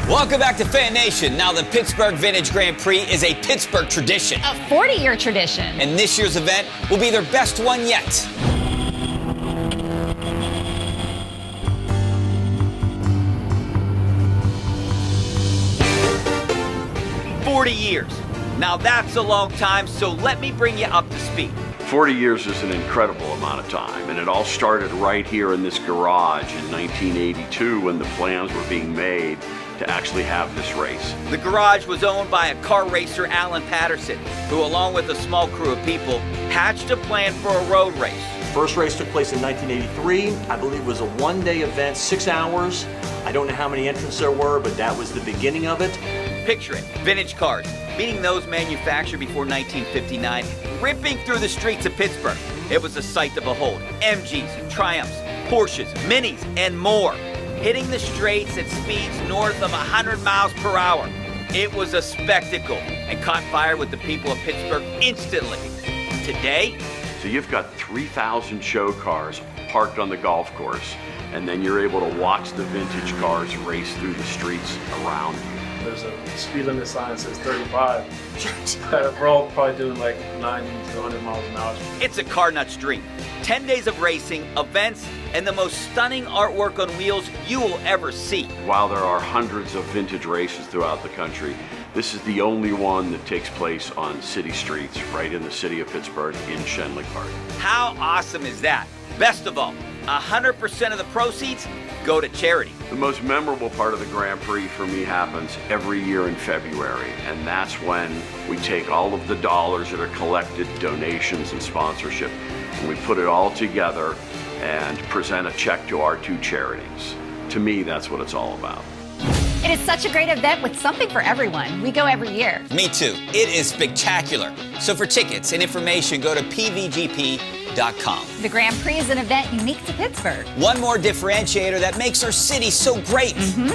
Welcome back to Fan Nation. Now, the Pittsburgh Vintage Grand Prix is a Pittsburgh tradition. A 40-year tradition. And this year's event will be their best one yet. 40 years. Now that's a long time, so let me bring you up to speed. 40 years is an incredible amount of time, and it all started right here in this garage in 1982 when the plans were being made to actually have this race. The garage was owned by a car racer, Alan Patterson, who along with a small crew of people hatched a plan for a road race. First race took place in 1983. I believe it was a one-day event, 6 hours. I don't know how many entrants there were, but that was the beginning of it. Picture it, vintage cars, meaning those manufactured before 1959, ripping through the streets of Pittsburgh. It was a sight to behold. MGs, Triumphs, Porsches, Minis, and more, hitting the straights at speeds north of 100 miles per hour. It was a spectacle and caught fire with the people of Pittsburgh instantly. Today, So you've got 3,000 show cars parked on the golf course, and then you're able to watch the vintage cars race through the streets around you. There's a speed limit sign that says 35. We're all probably doing like 90 to 100 miles an hour. it's a car nut's dream. 10 days of racing, events, and the most stunning artwork on wheels you will ever see. While there are hundreds of vintage races throughout the country, this is the only one that takes place on city streets right in the city of Pittsburgh in Shenley Park. How awesome is that? Best of all, 100% of the proceeds go to charity. The most memorable part of the Grand Prix for me happens every year in February, and that's when we take all of the dollars that are collected, donations and sponsorship, and we put it all together and present a check to our two charities. To me, that's what it's all about. It is such a great event with something for everyone. We go every year. Me too. It is spectacular. So for tickets and information, go to pvgp.com. The Grand Prix is an event unique to Pittsburgh. One more differentiator that makes our city so great.